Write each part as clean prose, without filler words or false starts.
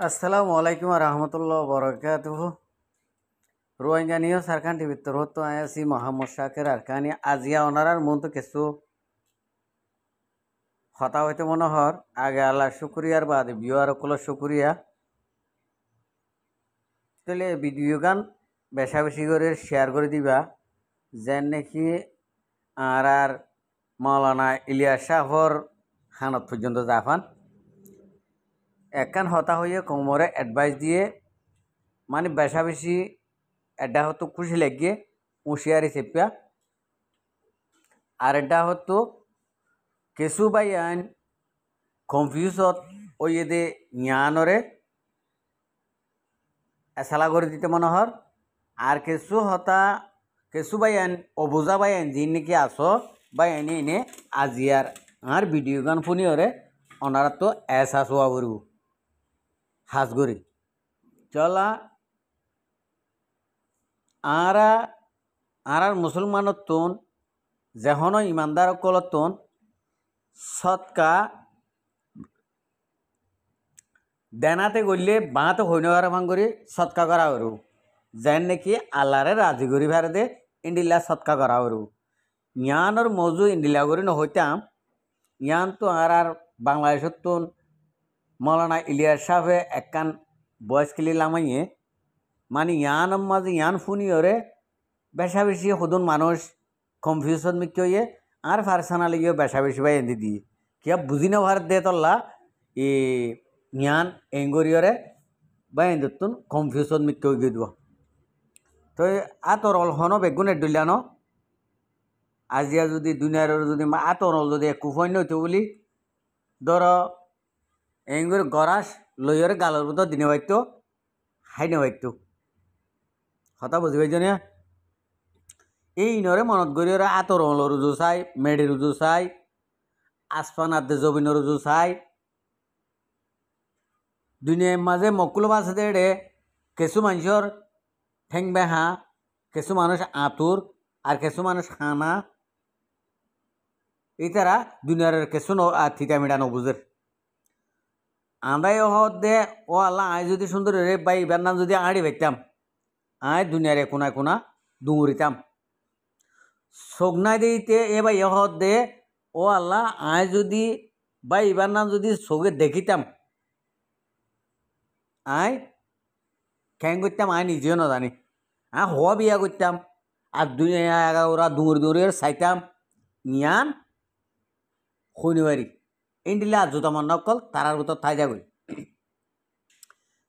আসসালামু আলাইকুম রহমতুল্লাহ বরকাতুহু রোহিঙ্গা নিয়ে সারখান টিভির তরফ তো আছি মোহাম্মদ শাকের আরকানি আজিয়া ওনারার মন তো কিছু হতা হইতে মনে হর আগে আল্লাহ শুক্রিয়ার বাদ বিয়ার কল শুক্রিয়া তাহলে ভিডিও গান বেশা বেশি করে শেয়ার করে দিবা যেন নাকি আর মৌলানা ইলিয়াস শাহর হানত পর্যন্ত জাফান একখান হতা হইয়ে কোমরে অ্যাডভাইস দিয়ে মানে বেশা বেশি এটা হতো খুশি লাগিয়ে হুঁশিয়ারি চেপিয়া আর এটা হতো কেসু বাই আইন কনফিউজত ওই এদে জ্ঞানরে এসালা করে দিতে মনে হর আর কেসু হতা কেসু বাই আইন অবুজা বাই আইন যিনি নাকি আসো বাই আইনে এনে আজিয়ার আর ভিডিও গান শুনি ওরে ওনারা তো এসাস হওয়া করব হাজগরি চলা আর মুসলমানত তোন যেহন ইমানদার কলতন সৎকা দেনাতে গড়লে বাঁতে হইন ভাঙরি সৎকা করা হরু যেন নাকি আল্লাহরে রাজি করি ভারে ইন্ডিলা সৎকা করা হরু ইয়ানোর মজু ইন্ডিলা করি নহইতাম ইয়ান তো আর বাংলাদেশত তোন মৌলানা ইলিয়াস সাহেবে একখান বয়স কিলি লামাইয়ে মানে ইয়ান মাঝে ইয়ান ফুনি ওরে বেশা বেশি সদন মানুষ কনফিউশন মিক্কি হইয়ে আর পার্সোনালি গিয়ে বেশা বেশি ভাই এনে দিয়ে কিয়া বুঝি না ভারত দে তল্লা ই জ্ঞান এঙ্গরিয়রে বা এন্দুন কনফিউশন মিক্কি হয়ে গিয়ে দিব তো আতর অল হন বেগুনের ডুলিয়ানো আজিয়া যদি দুনিয়ার যদি আতর অল যদি একু ফৈন্য হইতো বলি ধর এঙ্গুর গরাস লইয়রে গালর মতো দিনে বাইতো হাইনে বাইতো কথা বুঝি পাইছ না এই নরে মনত গড়ি ওরা আতর রুজু চাই মেডি রুজু চাই আসফান আদে জবিন রুজু চাই দুনিয়ার মাঝে মকুল বাসে দেড়ে কিছু মানুষের ঠেং বেহা কিছু মানুষ আতুর আর কিছু মানুষ হানা এই তারা দুনিয়ার কিছু থিতা মিটা নবুঝের আমরাই হত দে ও আল্লাহ আয় যদি সুন্দর রে বাই এবার নাম যদি আড়ি ভাইতাম আয় দুনিয়ারে কোনা কোনা ডুঙুরিতাম সগনাই দিতে এবার ইহত দে ও আল্লাহ আয় যদি বা এবার নাম যদি সগে দেখিতাম আয় কেন করতাম আয় নিজেও না জানি হওয়া বিয়া করতাম আর দুনিয়া ওরা দৌড়ে চাইতাম নিয়ান শনিবারি ইন্ডিলা জুতামান নকল তারার ভিতর থাই যাগই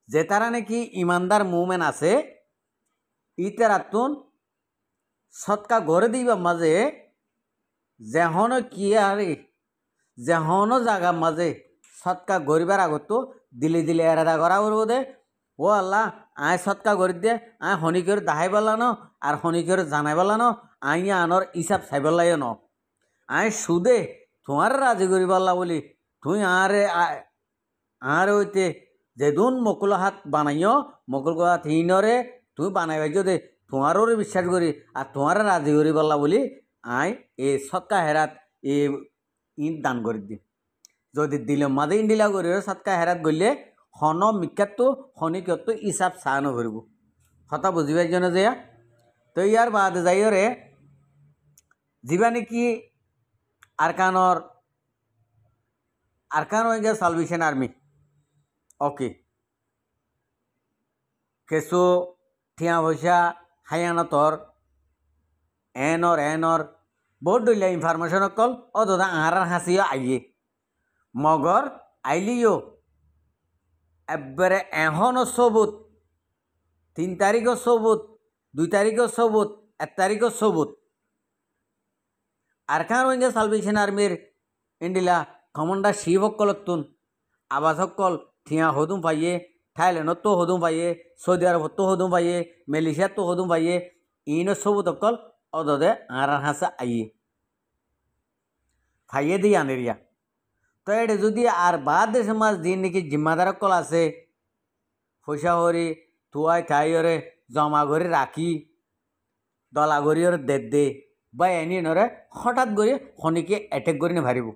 যে তারা নাকি ইমানদার মুভমেন্ট আছে ইতারাতুন সৎকা গড়ে দিবার মাঝে যেহন কি আরে যেহন জায়গার মাঝে সৎকা গড়িবার আগত দিলে দিলে এরাদা করা করবো দে ও আল্লাহ আয় সৎকা গড়ি দে আয় হনিকের দাহাই পেলানো আর হনিকের জানাই পেলানো আই আনর হিসাব চাই পেলাই ন আয় সুদে তোমার রাজি করি পারলা বলি তুই আর হইতে যেদুন মকুল হাত বানাইও মকুল হাত হিনরে তুই বানাই পাইছ দে তোমারও বিশ্বাস করি আর তোমার রাজি করি পারলা বলি আয় এ সৎকা হেরাত এ ইট দান করে দি যদি দিলে মাঝে ইন্ডিলা করি সৎকা হেরাত গলে হন মিক্ষাত হনিকত হিসাব চাহ নকরিব হতা বুঝি পাইছ না যে তো ইয়ার বাদ যাইরে যা নাকি আরকান হয়ে গিয়ে সালভেশন আর্মি ওকে কিছু ঠিয়া পয়সা হায়ানতর এনর বহুত দলিয়া ইনফরমেশন অকল ও দাদা আর হাসিও আইয়ে মগর আইলিও একবারে এখনও সবুত 3 তারিখও সবুত 2 তারিখও সবুত 1 তারিখও সবুত আরকান হয়ে গিয়ে সালভেশন আর্মির ইন্ডিলা কমান্ডার শিব অকলতুন আবাস অকল ঠিয়া হদুম পাইয়ে থাইল্যান্ডত তো হদুম পাইয়ে সৌদি আরবত তো হদুম পাইয়ে মালয়েশিয়াত তো হদুম পাইয়ে ইনো সবুত অকল অদে আর হাসা আইয়ে ফাইয়ে দিই আনেরিয়া তো এটা যদি আর বাদ দেশের মাঝ দিন নাকি জিম্মাদার অকল আছে পয়সা হরি তুয়াই খাইরে জমা করে রাখি দলা করি ওর দে বা এনি নরে হঠাৎ করে খনিকে অ্যাটেক করে নি ভারিব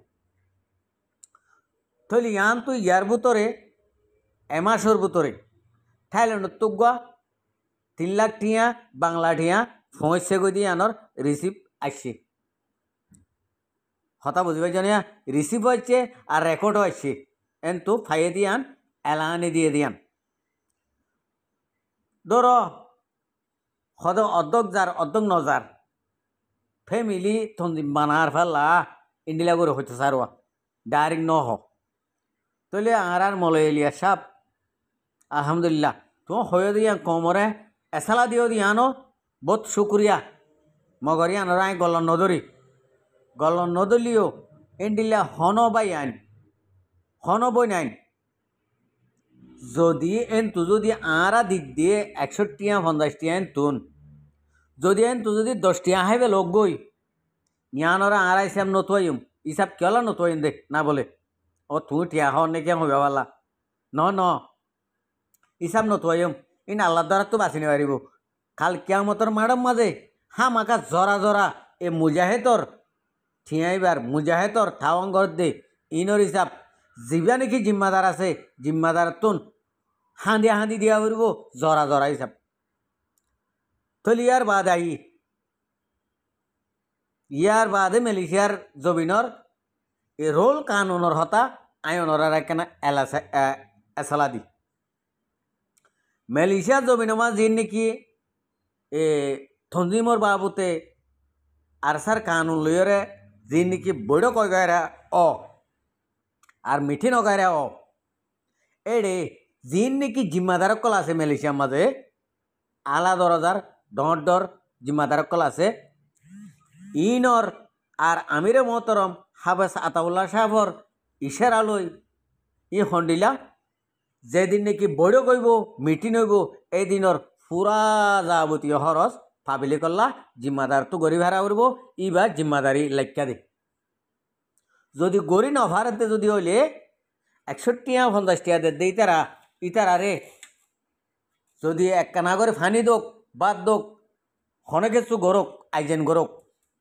তাহলে ইয়ান তো ইয়ার ভিতরে এমাসর ভিতরে থাইল্যান্ড তুগা 3 লাখ টিয়া বাংলা টিয়া পৌঁছে গই দিয়ে আনর রিসিভ আসছে কথা বুঝবে জানিয়া রিসিভ হচ্ছে আর রেকর্ডও আসছে এন্তু ফাইয়ে দিয়ান এলানি দিয়ে দিয়ান ধর সদ অর্ধক যার অর্ধক নজার ফ্যামিলি তন্দি বানার ফেলা ইন্ডিলা করে হইতে সারোয়া ডাইরেক্ট নহ তলে আর মলয়েলিয়া সাপ আলহামদুলিল্লাহ তো হয়ে দিয়া কমরে এসালা দিও দিয়ানো বহুত শুক্রিয়া মগরিয়া নরাই গলন নদলিও ইন্ডিলা হন বাই আইন হন বই নাইন যদি এনতু যদি আরা দিক দিয়ে 61 টিয়া 50 টিয়া এনতুন যদি এনতু যদি 10 টিয়া হাইবে লোক গই ইয়ানরা আরা হিসাব নতুয়াইম হিসাব কেলা নতুয়াইম দেখ না বলে ও তুই টিয়া হন নাকি হবে বালা ন হিসাব নতুয়াইম ইন আল্লাহ দ্বারা তো বাঁচিনি পারিব কাল কিয়ামতর মাডম মাঝে হা মাকা জরা এ মুজাহেদর ঠিয়াইবার মুজাহেদর থাওয়াঙ্গর দে ইনর হিসাব জিবা নাকি জিম্মাদার আছে জিম্মাদার তুন হাঁদি দিয়া করব জরা হিসাব তলি ইয়ার বাদে মালয়েশিয়ার জমিনর এ রোল কানুনর হতা আয়নর কেন এসালা দি মালয়েশিয়ার জমিনমা যে নাকি এ থঞ্জিমর বাবুতে আরসার কানুন লইরে যে নাকি বড় কয় গায়রা আর মিঠি নগায়রা এড়ে জিন নাকি জিম্মাদারক কল আছে মালয়েশিয়ার মাঝে আলা দরজার ডর জিম্মাদারক কল আছে ইনর আর আমিরে মোহতরম হাবেস আতাউল্লাহ সাহেবর ইশারা লই ই হন্ডিলা যেদিন নাকি বড় কইব মিটিং হইব এই দিনর পুরা যাবতীয় খরচ ফাবিলি করলা জিম্মাদার তো গরিব হারা করব ইবার জিম্মাদারি লেখা দে যদি গড়ি নভারতে যদি হইলে 61 টিয়া 50 টিয়া দে ইতারা রে যদি একখানা করে ফানি দোক বাদ দোক হনে কিছু গরক আইজেন গরক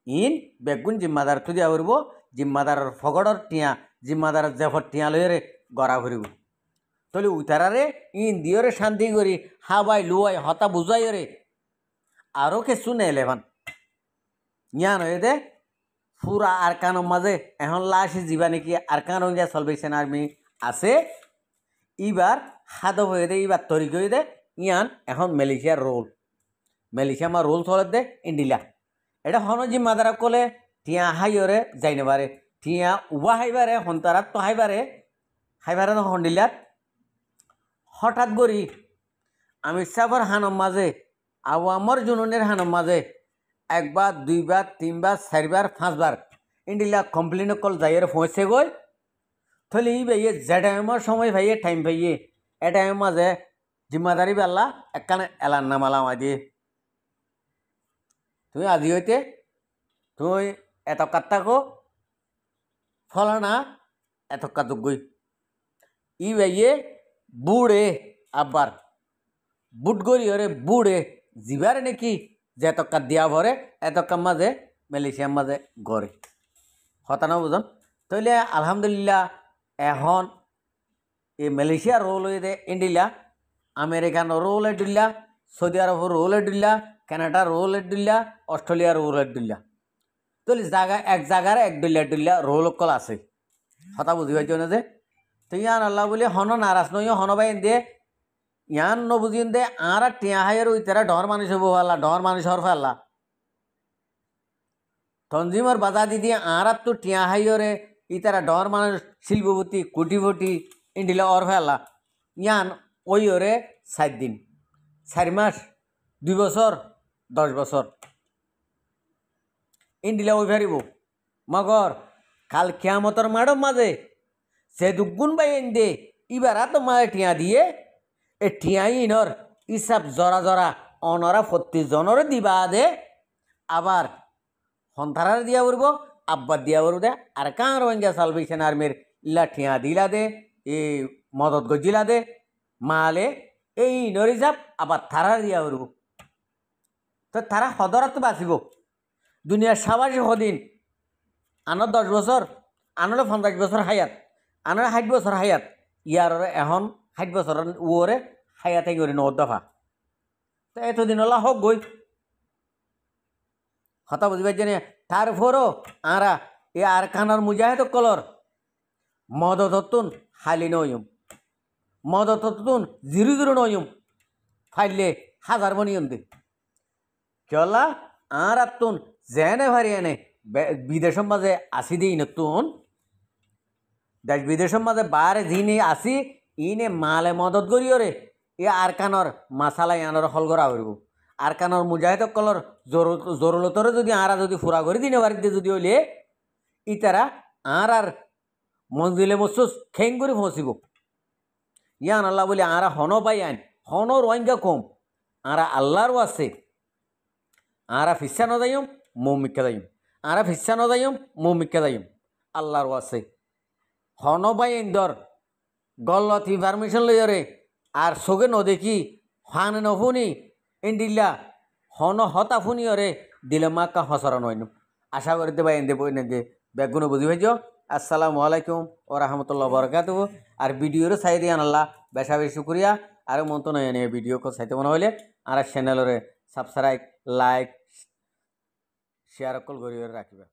ইন বেগুন জিম্মাদার তো দিয়া করব জিম্মাদার ফগড়র টিয়া জিম্মাদার জেফর টিয়া লইরে গড়া ফুরিব তলে উতারারে ইন দিয়রে শান্তি করি হাবাই লুয়াই হতা বুঝাই রে আরও কিছু নেই লেভান ইয়ান হয়ে দে পুরা আরকানোর মাঝে এখন লাশি যাবা নাকি আরকান ইন্ডিয়া সালভেশন আর্মি আছে ইবার হাদ হয়ে দে ইবার তৈরি করে দে ইয়ান এখন মালয়েশিয়ার মালয়েশিয়া আমার রোল চলে দে ইন্ডিলা এটা হন জিম্মাদারা কলে টিয়া হাইরে যাই নেবারে টিয়া উবা হাইবারে হন্তারাত তো হাইবারে তো হন্ডিলাত হঠাৎ করি আমি সাফর হানম মাঝে আওয়ামর জুনুনের হানম মাঝে একবার 2 বার 3 বার 4 বার 5 বার ইন্ডিলা কমপ্লেন কল যাইয়ের পৌঁছে গই থলে ই ভাইয়ে যে টাইমের সময় ভাইয়ে টাইম ভাইয়ে এ টাইমের মাঝে জিম্মাদারি বেলা একখানে এলান নামালাম আদি তুমি আজি হইতে তুই এত কাত্তাকো ফলানা এত কাতুক গই ই ভাইয়ে বুড়ে আবার বুট গড়ি হরে বুড়ে জিবারে নাকি যে এতকা দিয়া ভরে এতকা মাঝে মালয়েশিয়ার মাঝে গড়ে হতানা বুঝন তইলে আলহামদুলিল্লাহ এখন এই মালয়েশিয়ার রোল হয়ে দে ইন্ডিলা আমেরিকান রোল এডিল্লা সৌদি আরব রোল এডিল্লা কানাডা রোল এডিল্লা অস্ট্রেলিয়া রোল এডিল্লা তইলে জায়গা এক জায়গার এক ডিল্লা রোল কল আছে হতা বুঝিবার জন্য যে তো ইয়ান আল্লাহ বলে হন নারাজ নই হন বাই দে ইয়ান নবুঝিন দে আর টিয়া হাইয়ের ওইতারা ডর মানুষ হবো ফাল্লা ডর মানুষ হর ফাল্লা তঞ্জিমর বাজা দিদি আর তো টিয়া হাইয়রে ইতারা ডর মানুষ শিল্পপতি কোটিপতি ইন্ডিলা অর ফাল্লা ইয়ান ওই ওরে 7 দিন 4 মাস 2 বছর 10 বছর ইন্ডিলা ওই ফারিব মগর কাল কিয়ামতর মাডম মাঝে সে দুগুণ বাই দে ইবার তো মায়ে টিয়া দিয়ে এ টিয়াই ইনর ইসাব জরা অনরা 25 জনের দিবা দে আবার হন্তারার দিয়া করব আব্বার দিয়া করব দে আর কাঁ রোহিঙ্গা সালভেশন আর্মির ইলা ঠিয়া দিলা দে এ মদত গজিলা দে মালে এই ইনর হিসাব আবার থারার দিয়া করব তো তারা সদরাত বাঁচিব দুনিয়ার সাবাসী সদিন আনৰ 10 বছর আনলে 50 বছর হায়াত আনলে 60 বছর হায়াত ইয়ার এখন বছর ওরে হায়াতে করে 9 দফা তো এতদিন হলা হোক গই হতা বুঝবার জানি তারপরও আরা এ আর খানার মুজাহিদ কলর মদততুন হালি নয়ুম মদততুন জিরু জিরু নয়ুম ফাইলে হাজার বনিয়ম দে কেলা আর তুন জেনে ভারি এনে বিদেশের মাঝে আসি দিই নতুন দেশ বিদেশের মাঝে বারে যিনি আসি ইনে মালে মদত করিও রে এ আর কানর মাসালা আনর হল করা হইব আর কানর মুজাহিদ কলর জরুরতরে যদি আরা যদি ফুরা করে দিনে বাড়িতে যদি হইলে ইতারা আর মঞ্জিলে মসুস খেং করে ফসিব ইয়ান আল্লাহ বলে আরা হন পাই আইন হন রোহিঙ্গা কম আরা আল্লাহরও আছে আরা ফিসা নদাইম মৌমিকা দাইম আরা ফিসা নদাইম মৌমিকা দাইম আল্লাহরও আছে হন পাই আইন দর গলত ইনফরমেশন লইরে আর সোগে নদেখি হান নফুনি ইন্ডিল্লা হন হতা ফুনি ওরে দিলে মাক্কা হসরা নয় আশা করতে পাই এনে বই যে ব্যাগুনো বুঝি ভাইজ আসসালামু আলাইকুম ও রহমতুল্লাহ বরকাতুহু আর ভিডিওর চাই দিয়ে আল্লাহ বেশা বেশি শুক্রিয়া আর মন্ত নয় এনে ভিডিও চাইতে মনে হইলে আর চ্যানেলরে সাবস্ক্রাইব লাইক শেয়ার কল করি রাখিবা।